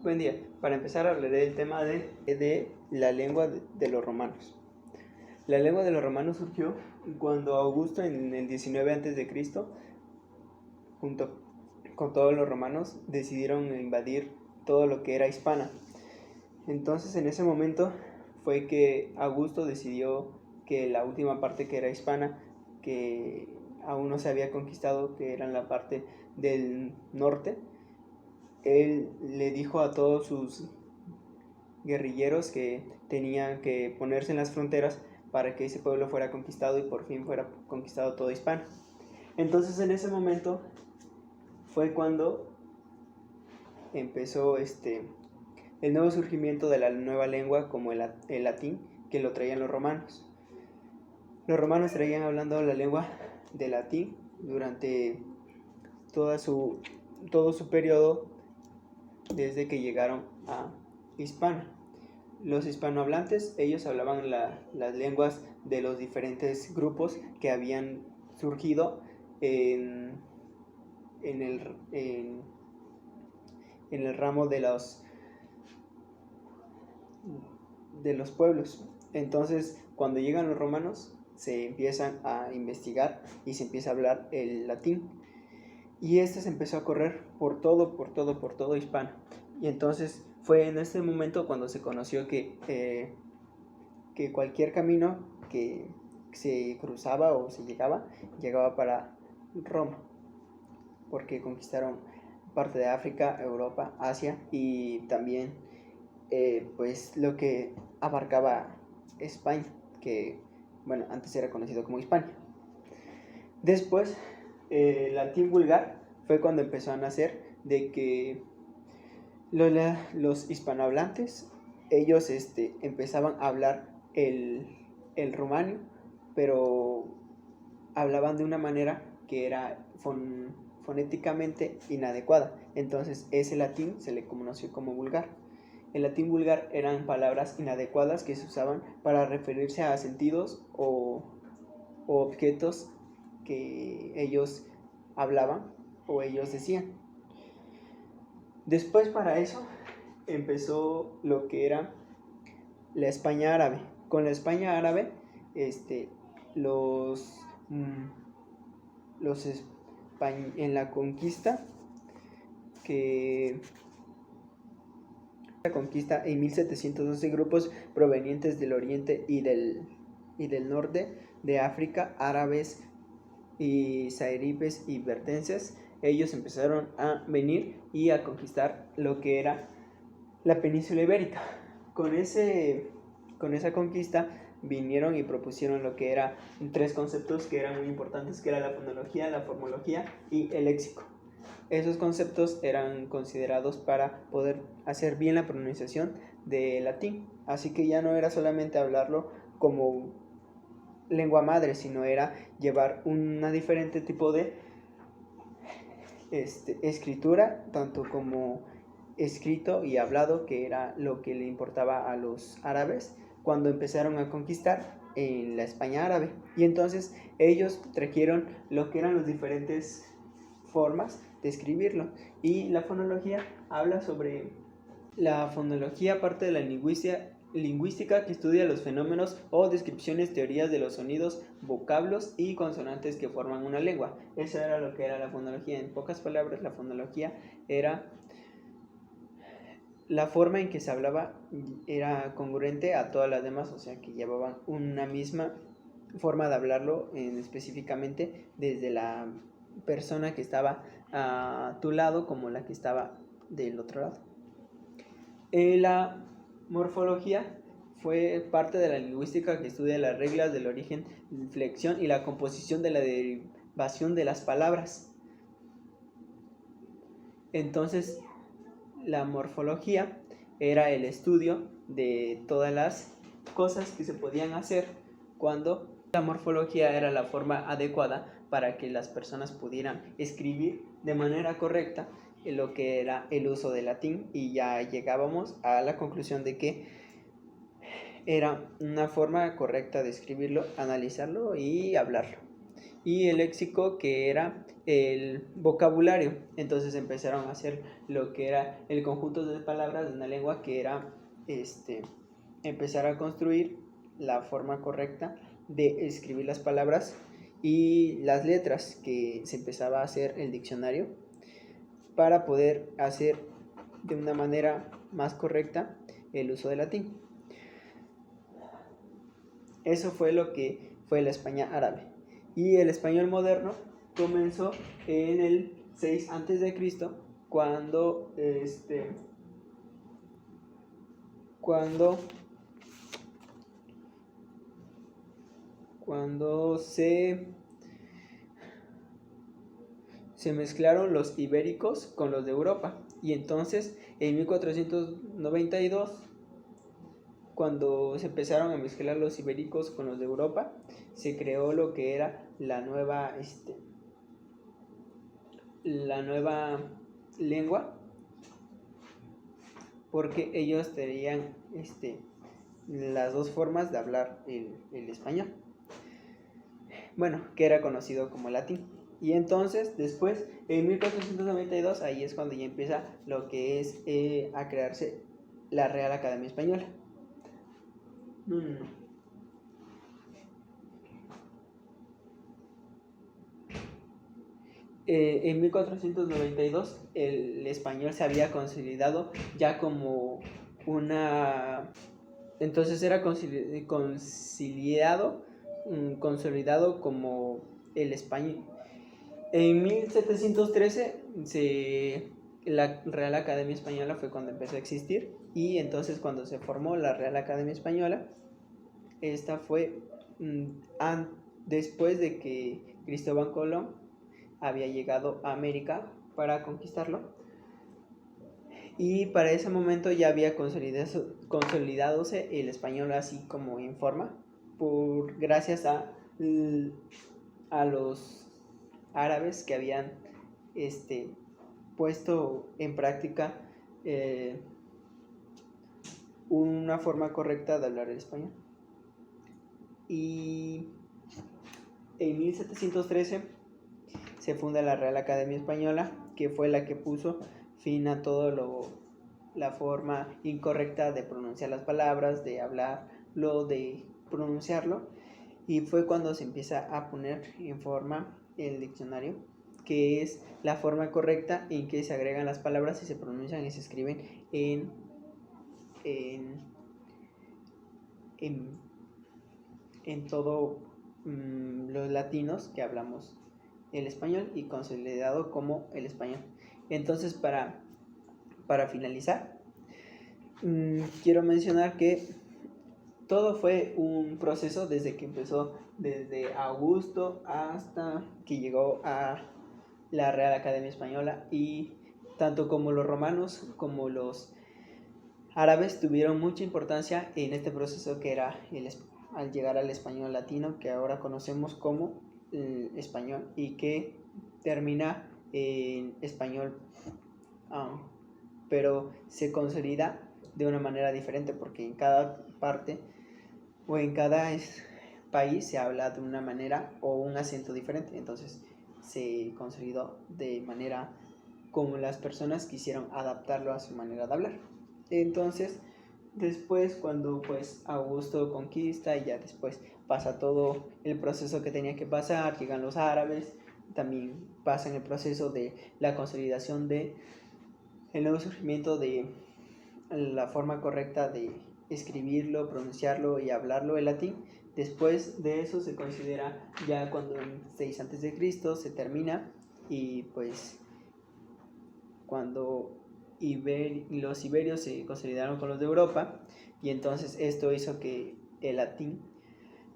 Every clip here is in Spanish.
Buen día. Para empezar hablaré del tema de la lengua de los romanos. La lengua de los romanos surgió cuando Augusto en el 19 a.C., junto con todos los romanos, decidieron invadir todo lo que era Hispania. Entonces en ese momento fue que Augusto decidió que la última parte que era Hispania, que aún no se había conquistado, que era la parte del norte, él le dijo a todos sus guerrilleros que tenían que ponerse en las fronteras para que ese pueblo fuera conquistado y por fin fuera conquistado todo Hispania. Entonces en ese momento fue cuando empezó el nuevo surgimiento de la nueva lengua, como el latín, que lo traían los romanos. Los romanos traían hablando la lengua de latín durante todo su periodo desde que llegaron a Hispania. Los hispanohablantes, ellos hablaban las lenguas de los diferentes grupos que habían surgido en el ramo de los pueblos. Entonces, cuando llegan los romanos, se empiezan a investigar y se empieza a hablar el latín. Y se empezó a correr por todo Hispania. Y entonces fue en este momento cuando se conoció que cualquier camino que se cruzaba o se llegaba para Roma, porque conquistaron parte de África, Europa, Asia y también pues lo que abarcaba España, que bueno, antes era conocido como Hispania. Después el latín vulgar fue cuando empezó a nacer, de que los hispanohablantes, ellos empezaban a hablar el romanio, pero hablaban de una manera que era fonéticamente inadecuada. Entonces ese latín se le conoció como vulgar. El latín vulgar eran palabras inadecuadas que se usaban para referirse a sentidos o objetos que ellos hablaban o ellos decían. Después, para eso empezó lo que era la España árabe. Con la España árabe, en la conquista en 1712, grupos provenientes del oriente y del norte de África, árabes y saharauis y berberes, ellos empezaron a venir y a conquistar lo que era la península ibérica. Con esa conquista vinieron y propusieron lo que eran tres conceptos que eran muy importantes, que era la fonología, la formología y el léxico. Esos conceptos eran considerados para poder hacer bien la pronunciación del latín, así que ya no era solamente hablarlo como lengua madre, sino era llevar una diferente tipo de escritura, tanto como escrito y hablado, que era lo que le importaba a los árabes cuando empezaron a conquistar en la España árabe. Y entonces ellos trajeron lo que eran las diferentes formas de escribirlo. Y la fonología habla sobre la fonología, parte de la lingüística que estudia los fenómenos o descripciones, teorías de los sonidos, vocablos y consonantes que forman una lengua. Eso era lo que era la fonología. En pocas palabras, la fonología era la forma en que se hablaba, era congruente a todas las demás, o sea que llevaban una misma forma de hablarlo, específicamente desde la persona que estaba a tu lado como la que estaba del otro lado. La morfología fue parte de la lingüística que estudia las reglas del origen, inflexión y la composición de la derivación de las palabras. Entonces, la morfología era el estudio de todas las cosas que se podían hacer cuando la morfología era la forma adecuada para que las personas pudieran escribir de manera correcta lo que era el uso del latín, y ya llegábamos a la conclusión de que era una forma correcta de escribirlo, analizarlo y hablarlo. y el léxico, que era el vocabulario. Entonces empezaron a hacer lo que era el conjunto de palabras de una lengua, que era empezar a construir la forma correcta de escribir las palabras y las letras, que se empezaba a hacer el diccionario para poder hacer de una manera más correcta el uso del latín. Eso fue lo que fue la España árabe. Y el español moderno comenzó en el 6 a.C., cuando cuando se mezclaron los ibéricos con los de Europa. Y entonces en 1492, cuando se empezaron a mezclar los ibéricos con los de Europa, se creó lo que era la nueva lengua, porque ellos tenían las dos formas de hablar el español, bueno, que era conocido como latín. Y entonces después, en 1492, ahí es cuando ya empieza lo que es a crearse la Real Academia Española. En 1492 el español se había consolidado ya como una... Entonces era consolidado como el español. En 1713 la Real Academia Española fue cuando empezó a existir, y entonces cuando se formó la Real Academia Española, esta fue después de que Cristóbal Colón había llegado a América para conquistarlo, y para ese momento ya había consolidadose el español así como en forma, gracias a los árabes que habían puesto en práctica una forma correcta de hablar el español. Y en 1713 se funda la Real Academia Española, que fue la que puso fin a todo la forma incorrecta de pronunciar las palabras, de hablarlo, de pronunciarlo, y fue cuando se empieza a poner en forma el diccionario, que es la forma correcta en que se agregan las palabras y se pronuncian y se escriben en todo los latinos que hablamos el español, y consolidado como el español. Entonces, para finalizar, quiero mencionar que todo fue un proceso desde que empezó, desde Augusto hasta que llegó a la Real Academia Española, y tanto como los romanos como los árabes tuvieron mucha importancia en este proceso, que era al llegar al español latino, que ahora conocemos como el español, y que termina en español, pero se consolida de una manera diferente, porque en cada parte o en cada país se habla de una manera o un acento diferente. Entonces se consolidó de manera como las personas quisieron adaptarlo a su manera de hablar. Entonces después, cuando pues Augusto conquista, y ya después pasa todo el proceso que tenía que pasar, llegan los árabes, también pasan el proceso de la consolidación de el nuevo surgimiento de la forma correcta de escribirlo, pronunciarlo y hablarlo el latín. Después de eso se considera ya cuando en 6 a.C. se termina, y pues cuando los iberios se consolidaron con los de Europa, y entonces esto hizo que el latín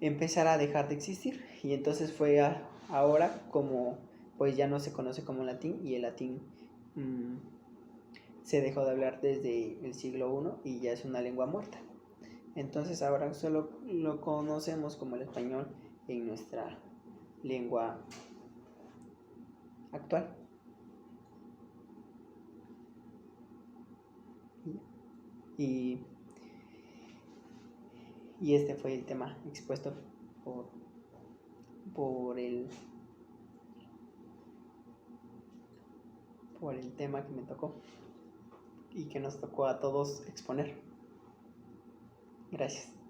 empezara a dejar de existir, y entonces fue ahora como pues ya no se conoce como latín, y el latín se dejó de hablar desde el siglo I y ya es una lengua muerta. Entonces ahora solo lo conocemos como el español en nuestra lengua actual. Y este fue el tema expuesto por el por el tema que me tocó y que nos tocó a todos exponer. Gracias.